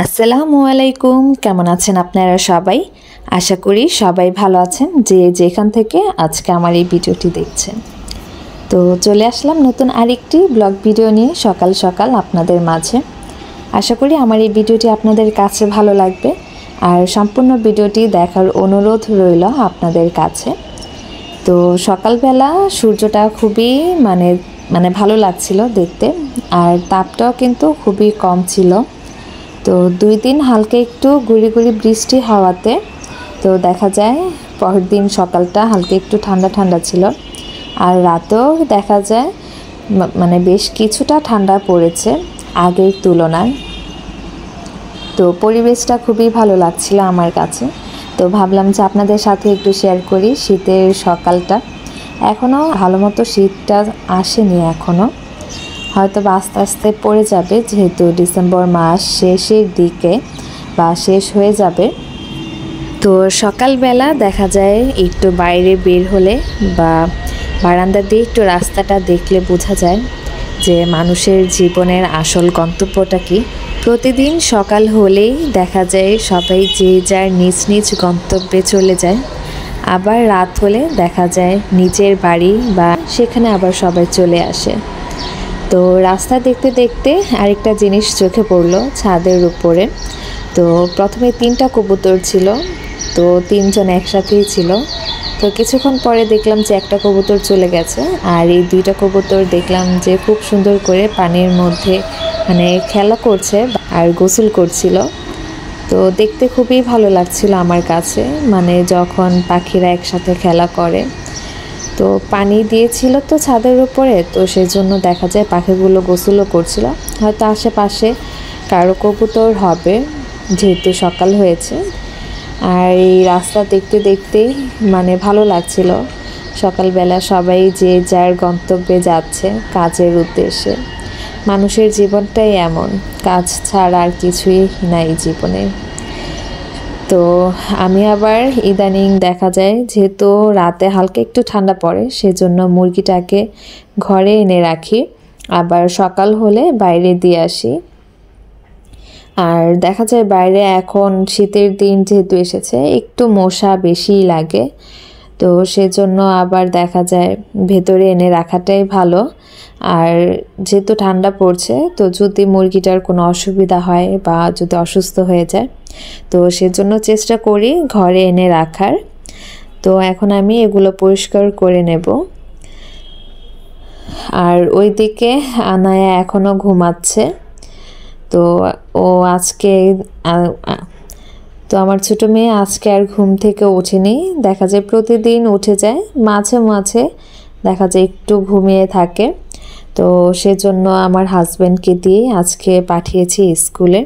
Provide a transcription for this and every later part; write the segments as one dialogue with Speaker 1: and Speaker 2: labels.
Speaker 1: আসসালামু আলাইকুম, কেমন আছেন আপনারা সবাই? আশা করি সবাই ভালো আছেন যে যেখান থেকে আজকে আমার এই ভিডিওটি দেখছেন। তো চলে আসলাম নতুন আরেকটি ব্লগ ভিডিও নিয়ে সকাল সকাল আপনাদের মাঝে। আশা করি আমার এই ভিডিওটি আপনাদের কাছে ভালো লাগবে আর সম্পূর্ণ ভিডিওটি দেখার অনুরোধ রইল আপনাদের কাছে। তো সকালবেলা সূর্যটা খুবই মানে ভালো লাগছিল দেখতে, আর তাপটাও কিন্তু খুবই কম ছিল। তো 2 দিন হালকা একটু গুড়ি গুড়ি বৃষ্টি হওয়াতে তো দেখা যায় পরের দিন সকালটা হালকা একটু ঠান্ডা ঠান্ডা ছিল, আর রাতেও দেখা যায় মানে বেশ কিছুটা ঠান্ডা পড়েছে আগের তুলনায়। তো পরিবেশটা খুবই ভালো লাগছিল আমার কাছে। তো ভাবলাম যে আপনাদের সাথে একটু শেয়ার করি শীতের সকালটা। এখনও ভালো মতো শীতটা আসেনি, এখনও হয়তো আস্তে আস্তে পড়ে যাবে, যেহেতু ডিসেম্বর মাস শেষের দিকে বা শেষ হয়ে যাবে। তো সকালবেলা দেখা যায় একটু বাইরে বের হলে বা বারান্দা দিয়ে একটু রাস্তাটা দেখলে বোঝা যায় যে মানুষের জীবনের আসল গন্তব্যটা কি। প্রতিদিন সকাল হলেই দেখা যায় সবাই যে যার নিজ নিজ গন্তব্যে চলে যায়, আবার রাত হলে দেখা যায় নিজের বাড়ি বা সেখানে আবার সবাই চলে আসে। তো রাস্তা দেখতে দেখতে আরেকটা জিনিস চোখে পড়লো ছাদের উপরে। তো প্রথমে 3টা কবুতর ছিল, তো 3 জন একসাথেই ছিল। তো কিছুক্ষণ পরে দেখলাম যে একটা কবুতর চলে গেছে, আর এই 2টা কবুতর দেখলাম যে খুব সুন্দর করে পানির মধ্যে মানে খেলা করছে আর গোসল করছিল। তো দেখতে খুবই ভালো লাগছিল আমার কাছে, মানে যখন পাখিরা একসাথে খেলা করে। তো পানি দিয়েছিল তো ছাদের উপরে, তো সেজন্য দেখা যায় পাখিগুলো গোসলও করছিল। হয়তো আশেপাশে কারো কবুতর হবে, যেহেতু সকাল হয়েছে। আর এই রাস্তা দেখতে দেখতেই মানে ভালো লাগছিল। সকালবেলা সবাই যে যার গন্তব্যে যাচ্ছে কাজের উদ্দেশ্যে। মানুষের জীবনটাই এমন, কাজ ছাড়া আর কিছুই নাই জীবনে। তো আমি আবার ইদানিং দেখা যায় যেহেতু রাতে হালকা একটু ঠান্ডা পড়ে, সেজন্য মুরগিটাকে ঘরে এনে রাখি, আবার সকাল হলে বাইরে দিয়ে আসি। আর দেখা যায় বাইরে এখন শীতের দিন যেহেতু এসেছে একটু মশা বেশিই লাগে, তো সেজন্য আবার দেখা যায় ভেতরে এনে রাখাটাই ভালো। আর যেহেতু ঠান্ডা পড়ছে, তো যদি মুরগিটার কোনো অসুবিধা হয় বা যদি অসুস্থ হয়ে যায়, তো সেজন্য চেষ্টা করি ঘরে এনে রাখার। তো এখন আমি এগুলো পরিষ্কার করে নেব। আর ওইদিকে আনায়া এখনও ঘুমাচ্ছে। তো ও আজকে তো আমার ছোটো মেয়ে আজকে আর ঘুম থেকে ওঠেনি। দেখা যায় প্রতিদিন উঠে যায়, মাঝে মাঝে দেখা যায় একটু ঘুমিয়ে থাকে। তো সেজন্য আমার হাজব্যান্ডকে দিয়ে আজকে পাঠিয়েছি স্কুলে।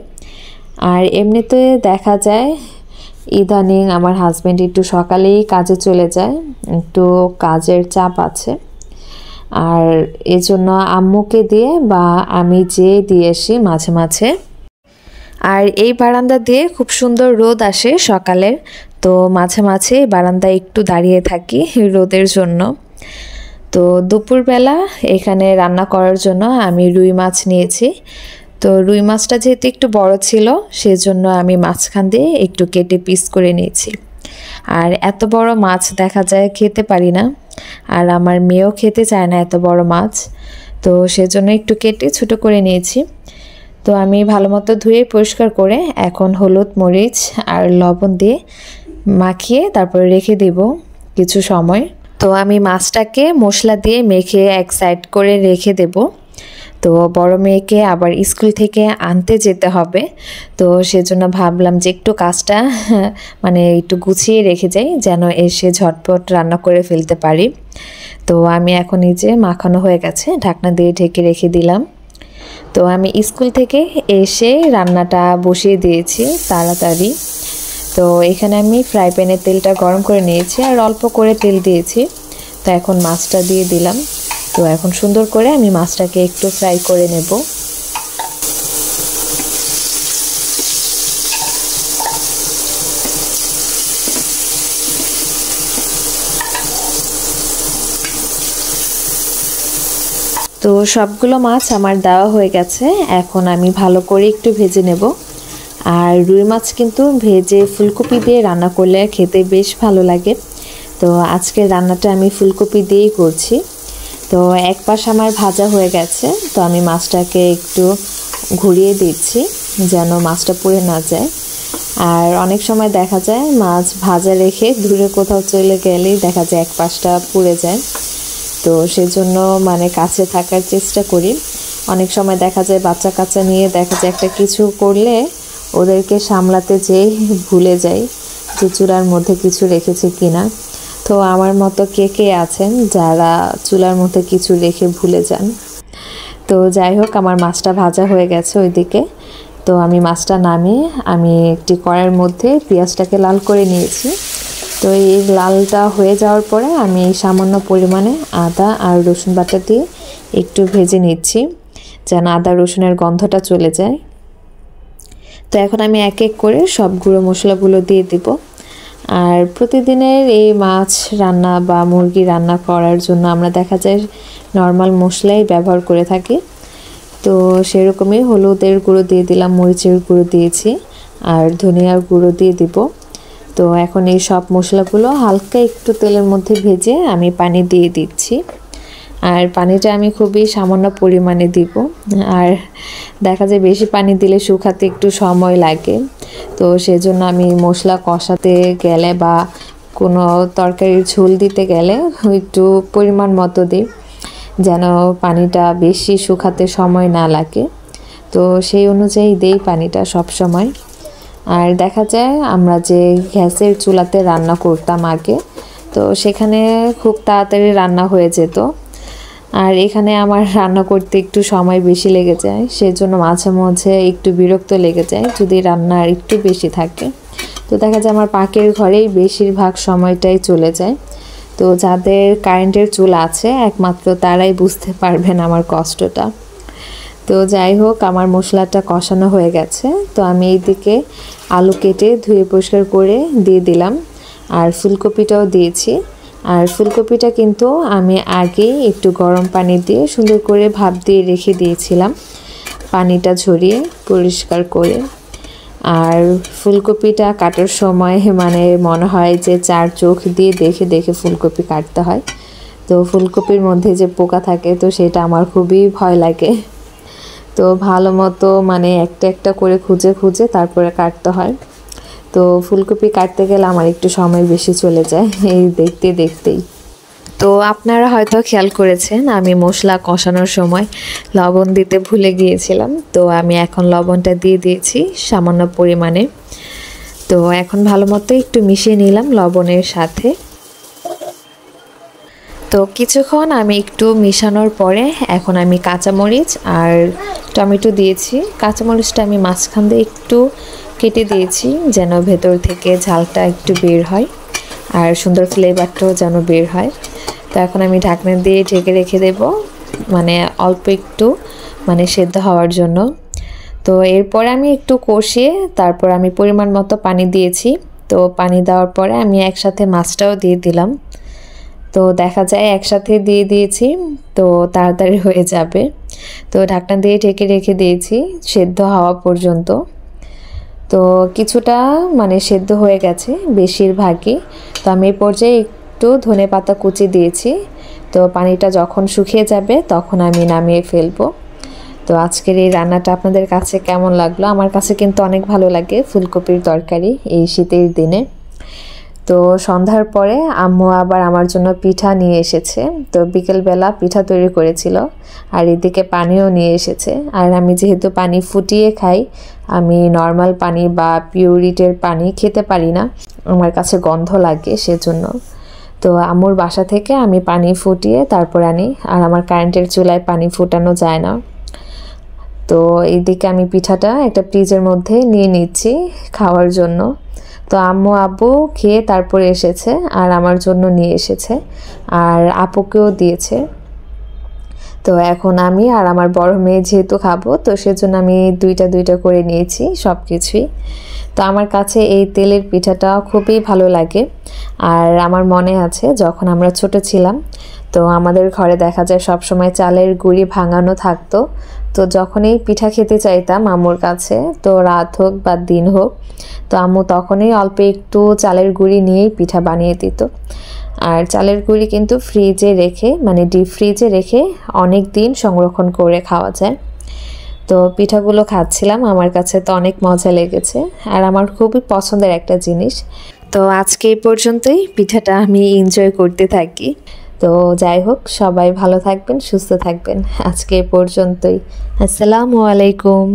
Speaker 1: আর এমনিতে দেখা যায় ইদানিং আমার হাজব্যান্ড একটু সকালেই কাজে চলে যায়, একটু কাজের চাপ আছে। আর এজন্য আম্মুকে দিয়ে বা আমি যেয়ে দিয়ে আসি মাঝে মাঝে। আর এই বারান্দা দিয়ে খুব সুন্দর রোদ আসে সকালের, তো মাঝে মাঝে বারান্দায় একটু দাঁড়িয়ে থাকি রোদের জন্য। তো দুপুরবেলা এখানে রান্না করার জন্য আমি রুই মাছ নিয়েছি। তো রুই মাছটা যেহেতু একটু বড় ছিল, সেজন্য আমি মাঝখান দিয়ে একটু কেটে পিস করে নিয়েছি। আর এত বড় মাছ দেখা যায় খেতে পারি না, আর আমার মেয়েও খেতে চায় না এত বড় মাছ, তো সেজন্য একটু কেটে ছোটো করে নিয়েছি। তো আমি ভালো মতো ধুয়ে পরিষ্কার করে এখন হলুদ মরিচ আর লবণ দিয়ে মাখিয়ে তারপরে রেখে দেব কিছু সময়। তো আমি মাছটাকে মশলা দিয়ে মেখে এক সাইড করে রেখে দেব। তো বড় মেয়েকে আবার স্কুল থেকে আনতে যেতে হবে, তো সেজন্য ভাবলাম যে একটু কাজটা মানে একটু গুছিয়ে রেখে যাই, যেন এসে ঝটপট রান্না করে ফেলতে পারি। তো আমি এখন এই যে মাখানো হয়ে গেছে, ঢাকনা দিয়ে ঢেকে রেখে দিলাম। তো আমি স্কুল থেকে এসে রান্নাটা বসিয়ে দিয়েছি তাড়াতাড়ি। তো এখানে আমি ফ্রাই প্যানে তেলটা গরম করে নিয়েছি আর অল্প করে তেল দিয়েছি। তো এখন মাছটা দিয়ে দিলাম। তো এখন সুন্দর করে আমি মাছটাকে একটু ফ্রাই করে নেব। তো সবগুলো মাছ আমার দেওয়া হয়ে গেছে, এখন আমি ভালো করে একটু ভেজে নেব। আর রুই মাছ কিন্তু ভেজে ফুলকপি দিয়ে রান্না করলে খেতে বেশ ভালো লাগে। তো আজকের রান্নাটা আমি ফুলকপি দিয়েই করছি। তো এক পাশ আমার ভাজা হয়ে গেছে, তো আমি মাছটাকে একটু ঘুরিয়ে দিচ্ছি যেন মাছটা পুড়ে না যায়। আর অনেক সময় দেখা যায় মাছ ভাজা রেখে দূরে কোথাও চলে গেলেই দেখা যায় এক পাশটা পুড়ে যায়। তো সেজন্য মানে কাছে থাকার চেষ্টা করি। অনেক সময় দেখা যায় বাচ্চা কাচ্চা নিয়ে দেখা যায় একটা কিছু করলে ওদেরকে সামলাতে যেয়ে ভুলে যাই যে চুলার মধ্যে কিছু রেখেছে কিনা। তো আমার মতো কে কে আছেন যারা চুলার মধ্যে কিছু রেখে ভুলে যান। তো যাই হোক, আমার মাছটা ভাজা হয়ে গেছে ওইদিকে। তো আমি মাছটা নামিয়ে আমি একটি কড়াইয়ের মধ্যে পেঁয়াজটাকে লাল করে নিয়েছি। তো এই লালটা হয়ে যাওয়ার পরে আমি সামান্য পরিমাণে আদা আর রসুন বাটা দিয়ে একটু ভেজে নিচ্ছি যেন আদা রসুনের গন্ধটা চলে যায়। তো এখন আমি এক এক করে সব গুঁড়ো মশলাগুলো দিয়ে দিব। আর প্রতিদিনের এই মাছ রান্না বা মুরগি রান্না করার জন্য আমরা দেখা যায় নর্মাল মশলাই ব্যবহার করে থাকি। তো সেরকমই হলুদের গুঁড়ো দিয়ে দিলাম, মরিচের গুঁড়ো দিয়েছি আর ধনিয়ার গুঁড়ো দিয়ে দিব। তো এখন এই সব মশলাগুলো হালকা একটু তেলের মধ্যে ভেজে আমি পানি দিয়ে দিচ্ছি। আর পানিটা আমি খুবই সামান্য পরিমাণে দিব। আর দেখা যায় বেশি পানি দিলে শুকাতে একটু সময় লাগে। তো সেজন্য আমি মশলা কষাতে গেলে বা কোনো তরকারির ঝোল দিতে গেলে একটু পরিমাণ মতো দিই যেন পানিটা বেশি শুকাতে সময় না লাগে। তো সেই অনুযায়ী দেই পানিটা সব সময়। আর দেখা যায় আমরা যে গ্যাসের চুলাতে রান্না করতাম আগে, তো সেখানে খুব তাড়াতাড়ি রান্না হয়ে যেত। আর এখানে আমার রান্না করতে একটু সময় বেশি লেগে যায়, সেজন্য মাঝে মাঝে একটু বিরক্ত লেগে যায় যদি রান্না আর একটু বেশি থাকে। তো দেখা যায় আমার পাকের ঘরেই বেশিরভাগ সময়টাই চলে যায়। তো যাদের কারেন্টের চুলা আছে একমাত্র তারাই বুঝতে পারবেন আমার কষ্টটা। তো যাই হোক, আমার মশলাটা কষানো হয়ে গেছে। তো আমি এইদিকে আলু কেটে ধুয়ে পরিষ্কার করে দিয়ে দিলাম আর ফুলকপিটাও দিয়েছি। আর ফুলকপিটা কিন্তু আমি আগে একটু গরম পানি দিয়ে সুন্দর করে ভাপ দিয়ে রেখে দিয়েছিলাম, পানিটা ঝরিয়ে পরিষ্কার করে। আর ফুলকপিটা কাটার সময় মানে মনে হয় যে চার চোখ দিয়ে দেখে দেখে ফুলকপি কাটতে হয়। তো ফুলকপির মধ্যে যে পোকা থাকে তো সেটা আমার খুবই ভয় লাগে। তো ভালো মতো মানে একটা একটা করে খুঁজে খুঁজে তারপরে কাটতে হয়। তো ফুলকপি কাটতে গেলে আমার একটু সময় বেশি চলে যায় এই দেখতে দেখতেই। তো আপনারা হয়তো খেয়াল করেছেন আমি মশলা কষানোর সময় লবণ দিতে ভুলে গিয়েছিলাম। তো আমি এখন লবণটা দিয়ে দিয়েছি সামান্য পরিমাণে। তো এখন ভালো মতো একটু মিশিয়ে নিলাম লবণের সাথে। তো কিছুক্ষণ আমি একটু মিশানোর পরে এখন আমি কাঁচামরিচ আর টমেটো দিয়েছি। কাঁচামরিচটা আমি মাঝখান দিয়ে একটু কেটে দিয়েছি যেন ভেতর থেকে ঝালটা একটু বের হয় আর সুন্দর ফ্লেভারটাও যেন বের হয়। তো এখন আমি ঢাকনা দিয়ে ঢেকে রেখে দেব মানে অল্প একটু মানে সেদ্ধ হওয়ার জন্য। তো এরপর আমি একটু কষিয়ে তারপর আমি পরিমাণ মতো পানি দিয়েছি। তো পানি দেওয়ার পরে আমি একসাথে মাছটাও দিয়ে দিলাম। তো দেখা যায় একসাথে দিয়ে দিয়েছি তো তাড়াতাড়ি হয়ে যাবে। তো ঢাকনা দিয়ে ঢেকে রেখে দিয়েছি সেদ্ধ হওয়া পর্যন্ত। তো কিছুটা মানে সেদ্ধ হয়ে গেছে বেশিরভাগই। তো আমি এই পর্যায়ে একটু ধনেপাতা কুচি দিয়েছি। তো পানিটা যখন শুকিয়ে যাবে তখন আমি নামিয়ে ফেলবো। তো আজকের এই রান্নাটা আপনাদের কাছে কেমন লাগলো? আমার কাছে কিন্তু অনেক ভালো লাগে ফুলকপির তরকারি এই শীতের দিনে। তো সন্ধ্যার পরে আম্মু আবার আমার জন্য পিঠা নিয়ে এসেছে। তো বিকেলবেলা পিঠা তৈরি করেছিল আর এদিকে পানিও নিয়ে এসেছে। আর আমি যেহেতু পানি ফুটিয়ে খাই, আমি নর্মাল পানি বা পিউরিটের পানি খেতে পারি না, আমার কাছে গন্ধ লাগে সেজন্য। তো আম্মুর বাসা থেকে আমি পানি ফুটিয়ে তারপর আনি, আর আমার কারেন্টের চুলায় পানি ফুটানো যায় না। তো এইদিকে আমি পিঠাটা একটা ফ্রিজের মধ্যে নিয়ে নিচ্ছি খাওয়ার জন্য। তো আম্মু আব্বু খেয়ে তারপরে এসেছে আর আমার জন্য নিয়ে এসেছে আর আপুকেও দিয়েছে। তো এখন আমি আর আমার বড় মেয়ে যেহেতু খাবো তো সেজন্য আমি দুইটা দুইটা করে নিয়েছি সব কিছুই। তো আমার কাছে এই তেলের পিঠাটা খুবই ভালো লাগে। আর আমার মনে আছে যখন আমরা ছোট ছিলাম তো আমাদের ঘরে দেখা যায় সব সময় চালের গুঁড়ি ভাঙানো থাকতো। তো যখনই পিঠা খেতে চাইতাম আম্মুর কাছে, তো রাত হোক বা দিন হোক, তো আম্মু তখনই অল্প একটু চালের গুঁড়ি নিয়েই পিঠা বানিয়ে দিত। আর চালের গুঁড়ি কিন্তু ফ্রিজে রেখে, মানে ডিপ ফ্রিজে রেখে অনেক দিন সংরক্ষণ করে খাওয়া যায়। তো পিঠাগুলো খাচ্ছিলাম, আমার কাছে তো অনেক মজা লেগেছে আর আমার খুবই পছন্দের একটা জিনিস। তো আজকে এই পর্যন্তই, পিঠাটা আমি এনজয় করতে থাকি। তো যাই হোক, সবাই ভালো থাকবেন, সুস্থ থাকবেন। আজকে এই পর্যন্তই। আসসালামু আলাইকুম।